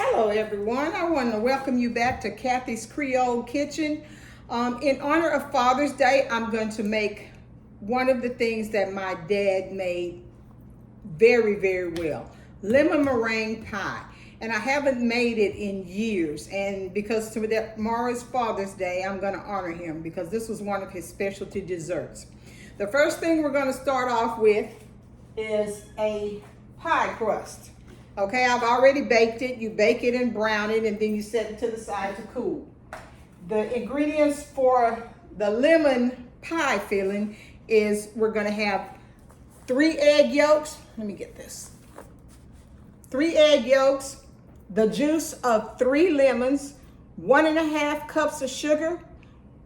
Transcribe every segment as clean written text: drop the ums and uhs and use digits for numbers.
Hello everyone, I want to welcome you back to Kathy's Creole Kitchen. In honor of Father's Day, I'm going to make one of the things that my dad made very, very well. Lemon meringue pie. And I haven't made it in years, and because tomorrow's Father's Day, I'm going to honor him because this was one of his specialty desserts. The first thing we're going to start off with is a pie crust. Okay, I've already baked it. You bake it and brown it, and then you set it to the side to cool. The ingredients for the lemon pie filling is we're going to have 3 egg yolks. Let me get this. 3 egg yolks, the juice of 3 lemons, 1½ cups of sugar,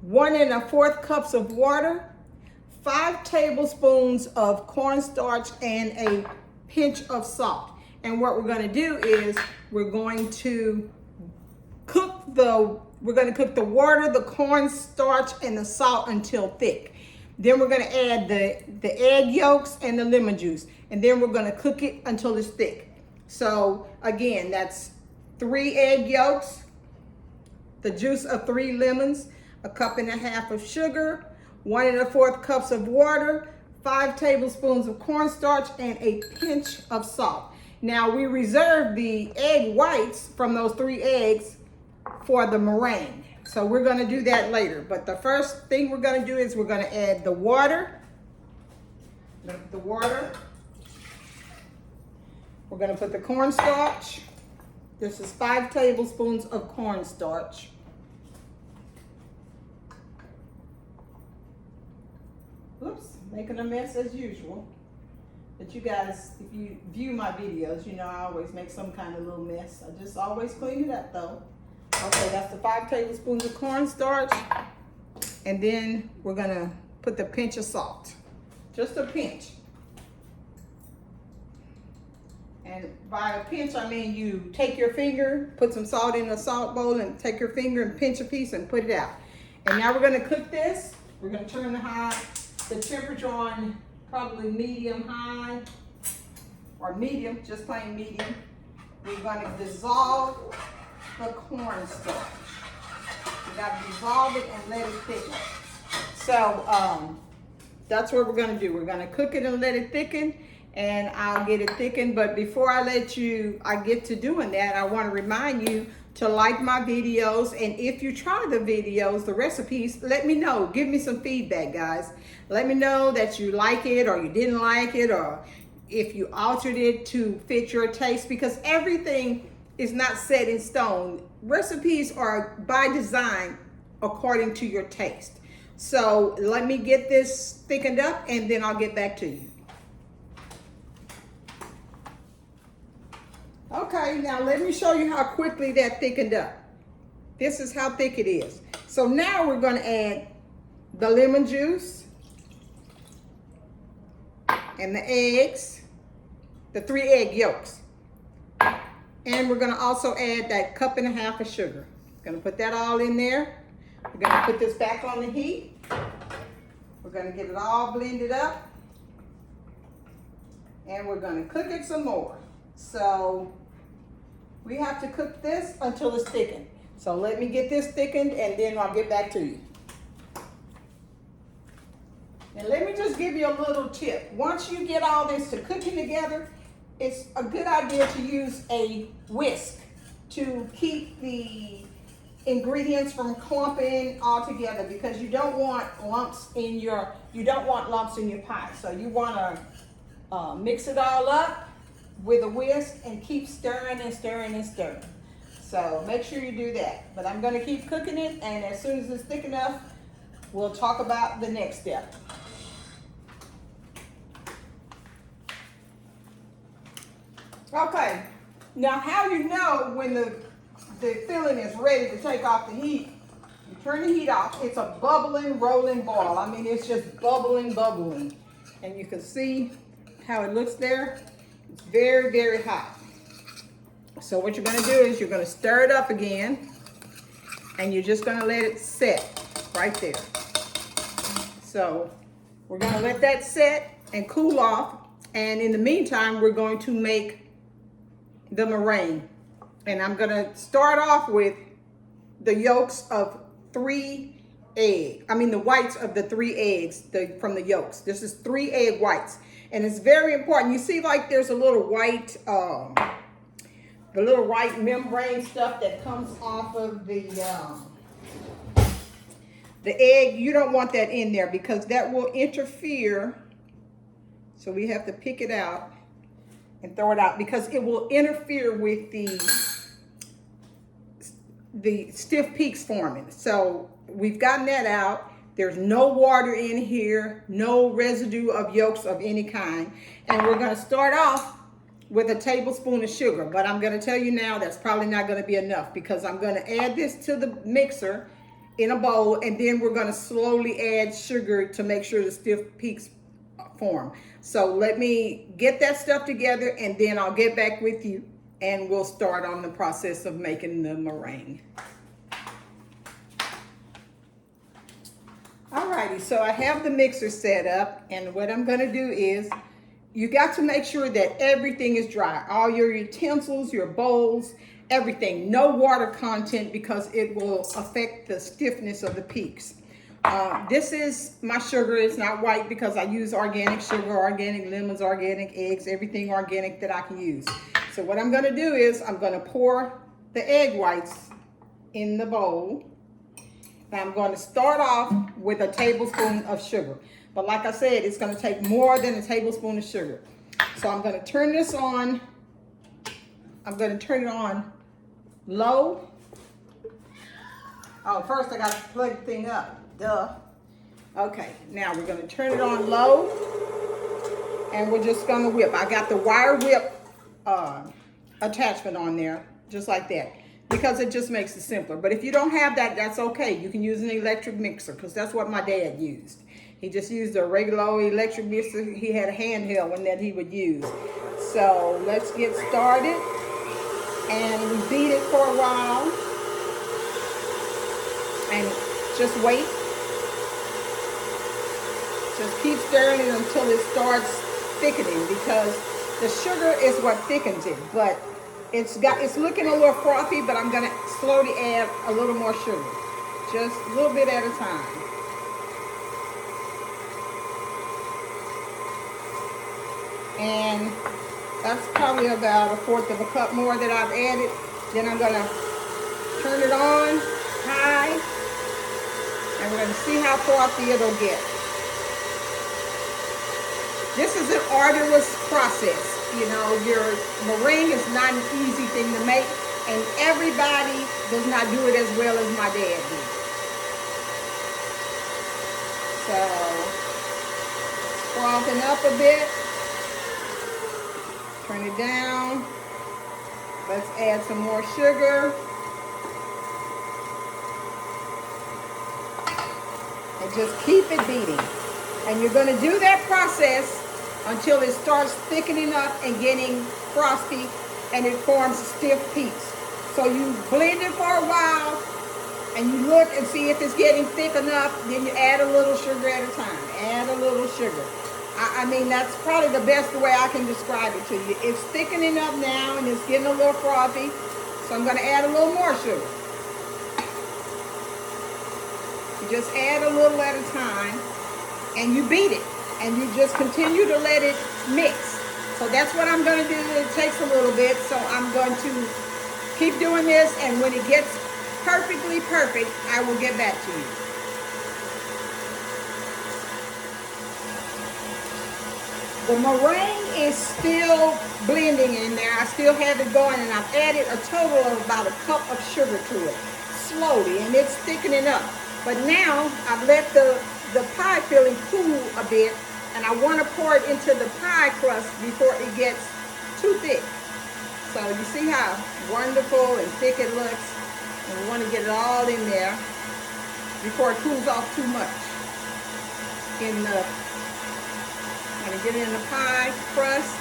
1 1/4 cups of water, 5 tablespoons of cornstarch, and a pinch of salt. And what we're going to do is we're going to cook the water, the cornstarch, and the salt until thick. Then we're going to add the egg yolks and the lemon juice, and then we're going to cook it until it's thick. So again, that's 3 egg yolks, the juice of 3 lemons, 1.5 cups of sugar, 1 1/4 cups of water, 5 tablespoons of cornstarch, and a pinch of salt. Now we reserve the egg whites from those 3 eggs for the meringue. So we're going to do that later. But the first thing we're going to do is we're going to add the water. We're going to put the cornstarch. This is 5 tablespoons of cornstarch. Oops, making a mess as usual. But you guys, if you view my videos, you know I always make some kind of little mess. I just always clean it up though. Okay, that's the 5 tablespoons of cornstarch. And then we're going to put the pinch of salt. Just a pinch. And by a pinch, I mean you take your finger, put some salt in a salt bowl, and take your finger and pinch a piece and put it out. And now we're going to cook this. We're going to turn the temperature on probably medium high, or medium, just plain medium. We're going to dissolve the cornstarch. You got to dissolve it and let it thicken. So that's what we're going to do. We're going to cook it and let it thicken, and I'll get it thickened. But before I get to doing that, I want to remind you to like my videos, and if you try the videos, the recipes, let me know. Give me some feedback, guys. Let me know that you like it or you didn't like it, or if you altered it to fit your taste, because everything is not set in stone. Recipes are by design according to your taste. So let me get this thickened up and then I'll get back to you. Okay, now let me show you how quickly that thickened up. This is how thick it is. So now we're going to add the lemon juice and the eggs, the 3 egg yolks. And we're going to also add that 1.5 cups of sugar. Going to put that all in there. We're going to put this back on the heat. We're going to get it all blended up. And we're going to cook it some more. So we have to cook this until it's thickened. So let me get this thickened and then I'll get back to you. And let me just give you a little tip. Once you get all this to cooking together, it's a good idea to use a whisk to keep the ingredients from clumping all together, because you don't want lumps in your pie. So you want to mix it all up with a whisk and keep stirring and stirring and stirring. So make sure you do that. But I'm going to keep cooking it, and as soon as it's thick enough, we'll talk about the next step. Okay, now how you know when the filling is ready to take off the heat, you turn the heat off. It's a bubbling, rolling ball. I mean, it's just bubbling. And you can see how it looks there. It's very, very hot. So what you're going to do is you're going to stir it up again, and you're just going to let it set right there. So we're going to let that set and cool off. And in the meantime, we're going to make the meringue. And I'm gonna start off with the yolks of 3 eggs. I mean the whites of the 3 eggs from the yolks. This is 3 egg whites. And it's very important. You see like there's a little white, the little white membrane stuff that comes off of the egg. You don't want that in there because that will interfere. So we have to pick it out and throw it out because it will interfere with the stiff peaks forming. So we've gotten that out. There's no water in here, no residue of yolks of any kind. And we're gonna start off with a tablespoon of sugar, but I'm gonna tell you now that's probably not gonna be enough because I'm gonna add this to the mixer in a bowl, and then we're gonna slowly add sugar to make sure the stiff peaks form. So let me get that stuff together and then I'll get back with you and we'll start on the process of making the meringue. Alrighty, so I have the mixer set up, and what I'm gonna do is, you got to make sure that everything is dry. All your utensils, your bowls, everything. No water content because it will affect the stiffness of the peaks. This is my sugar. It's not white because I use organic sugar, organic lemons, organic eggs, everything organic that I can use. So what I'm gonna do is, I'm gonna pour the egg whites in the bowl. I'm going to start off with a tablespoon of sugar. But like I said, it's going to take more than a tablespoon of sugar. So I'm going to turn this on. I'm going to turn it on low. Oh, first I got to plug the thing up. Duh. Okay, now we're going to turn it on low. And we're just going to whip. I got the wire whip attachment on there, just like that, because it just makes it simpler. But if you don't have that, that's okay. You can use an electric mixer because that's what my dad used. He just used a regular old electric mixer. He had a handheld one that he would use. So let's get started. And we beat it for a while. And just wait. Just keep stirring it until it starts thickening because the sugar is what thickens it. But it's looking a little frothy, but I'm gonna slowly add a little more sugar. Just a little bit at a time. And that's probably about 1/4 of a cup more that I've added. Then I'm gonna turn it on high, and we're gonna see how frothy it'll get. This is an arduous process. You know, your meringue is not an easy thing to make, and everybody does not do it as well as my dad did. So, frothing up a bit. Turn it down. Let's add some more sugar. And just keep it beating. And you're going to do that process until it starts thickening up and getting frosty and it forms stiff peaks. So you blend it for a while and you look and see if it's getting thick enough, then you add a little sugar at a time. Add a little sugar. I mean, that's probably the best way I can describe it to you. It's thickening up now and it's getting a little frothy, so I'm going to add a little more sugar. You just add a little at a time and you beat it. And you just continue to let it mix. So that's what I'm going to do. It takes a little bit, so I'm going to keep doing this, and when it gets perfectly perfect, I will get back to you. The meringue is still blending in there. I still have it going, and I've added a total of about 1 cup of sugar to it, slowly, and it's thickening up. But now I've let the pie filling cool a bit, and I want to pour it into the pie crust before it gets too thick. So you see how wonderful and thick it looks, and we want to get it all in there before it cools off too much. I'm going to get it in the pie crust,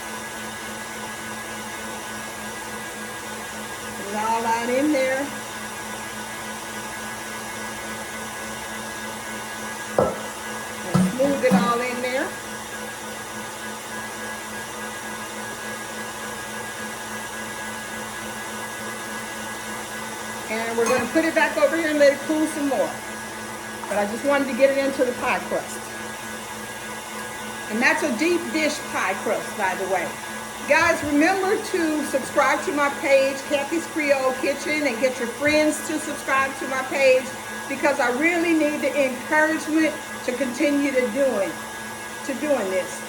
put it all out in there. Move it all in there. And we're gonna put it back over here and let it cool some more. But I just wanted to get it into the pie crust. And that's a deep dish pie crust, by the way. Guys, remember to subscribe to my page, Kathy's Creole Kitchen, and get your friends to subscribe to my page, because I really need the encouragement to continue to doing this,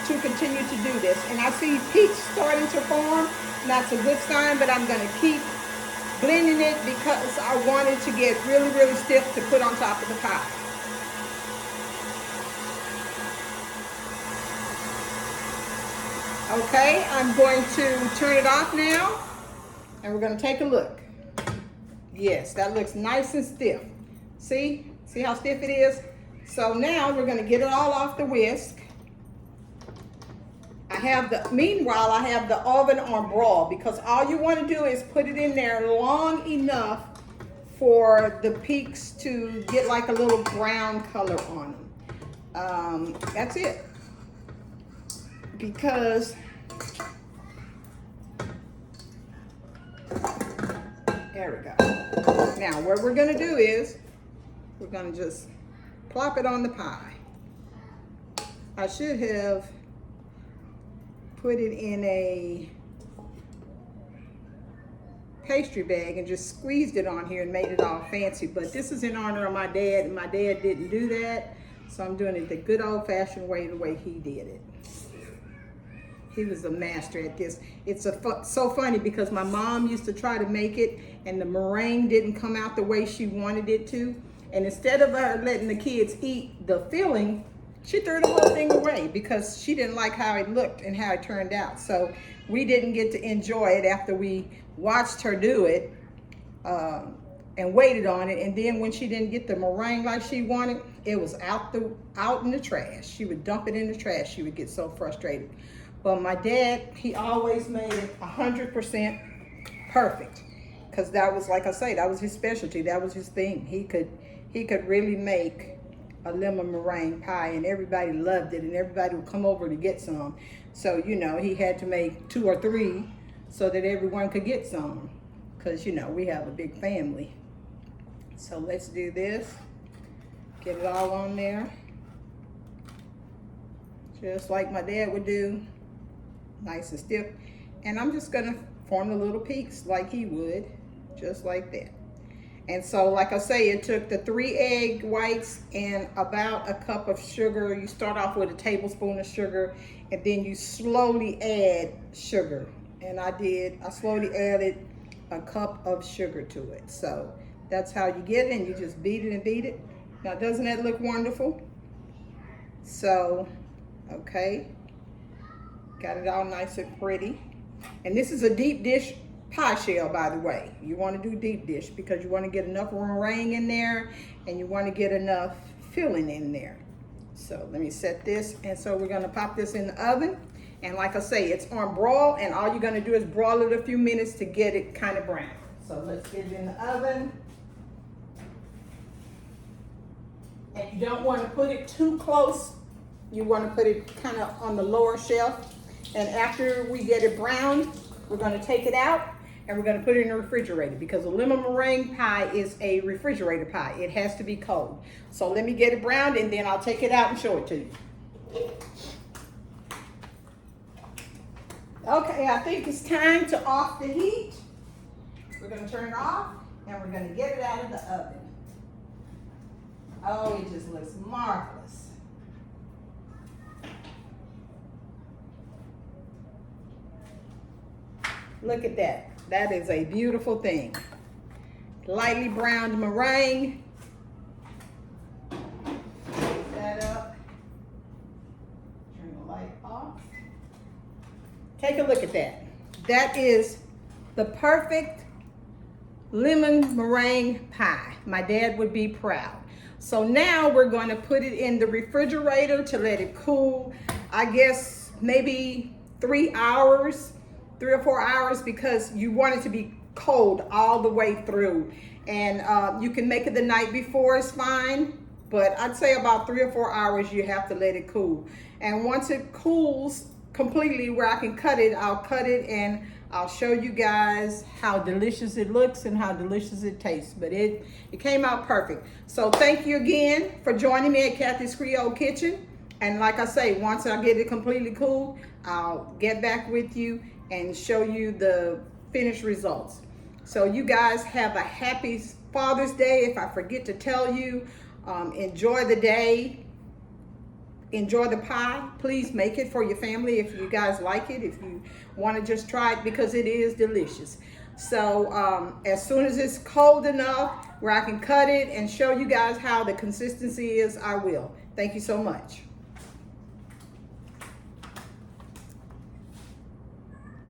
to continue to do this. And I see peach starting to form. That's a good sign, but I'm going to keep blending it because I want it to get really, really stiff to put on top of the pie. Okay, I'm going to turn it off now, and we're going to take a look. Yes, that looks nice and stiff. See how stiff it is? So now we're going to get it all off the whisk. Meanwhile, I have the oven on broil, because all you want to do is put it in there long enough for the peaks to get like a little brown color on them. That's it. Because there we go. Now what we're going to do is we're going to just plop it on the pie. I should have put it in a pastry bag and just squeezed it on here and made it all fancy, but this is in honor of my dad, and my dad didn't do that, so I'm doing it the good old-fashioned way, the way he did it. He was a master at this. It's so funny because my mom used to try to make it, and the meringue didn't come out the way she wanted it to, and instead of her letting the kids eat the filling, she threw the whole thing away because she didn't like how it looked and how it turned out. So we didn't get to enjoy it after we watched her do it and waited on it. And then when she didn't get the meringue like she wanted, it was out in the trash. She would dump it in the trash. She would get so frustrated. But my dad, he always made it 100% perfect, because that was, like I say, that was his specialty. That was his thing. He could really make a lemon meringue pie, and everybody loved it, and everybody would come over to get some. So, you know, he had to make 2 or 3 so that everyone could get some, because, you know, we have a big family. So let's do this. Get it all on there, just like my dad would do, nice and stiff. And I'm just gonna form the little peaks like he would, just like that. And so, like I say, it took the 3 egg whites and about a cup of sugar. You start off with a tablespoon of sugar, and then you slowly add sugar. And I slowly added a cup of sugar to it. So that's how you get it, and you just beat it and beat it. Now, doesn't that look wonderful? So, okay, got it all nice and pretty. And this is a deep dish pie shell, by the way. You want to do deep dish because you want to get enough meringue in there, and you want to get enough filling in there. So let me set this, and so we're going to pop this in the oven. And like I say, it's on broil, and all you're going to do is broil it a few minutes to get it kind of brown. So let's get it in the oven. And you don't want to put it too close. You want to put it kind of on the lower shelf. And after we get it browned, we're going to take it out and we're going to put it in the refrigerator, because a lemon meringue pie is a refrigerator pie. It has to be cold. So let me get it browned, and then I'll take it out and show it to you. Okay, I think it's time to off the heat. We're going to turn it off, and we're going to get it out of the oven. Oh, it just looks marvelous. Look at that. That is a beautiful thing. Lightly browned meringue. Take that up. Turn the light off. Take a look at that. That is the perfect lemon meringue pie. My dad would be proud. So now we're going to put it in the refrigerator to let it cool. I guess maybe 3 hours, 3 or 4 hours, because you want it to be cold all the way through. And you can make it the night before, it's fine. But I'd say about 3 or 4 hours you have to let it cool. And once it cools completely where I can cut it, I'll cut it and I'll show you guys how delicious it looks and how delicious it tastes. But it came out perfect. So thank you again for joining me at Kathy's Creole Kitchen. And like I say, once I get it completely cool, I'll get back with you and show you the finished results. So you guys have a happy Father's Day. If I forget to tell you, enjoy the day. Enjoy the pie. Please make it for your family if you guys like it, if you want to just try it, because it is delicious. So as soon as it's cold enough where I can cut it and show you guys how the consistency is, I will. Thank you so much.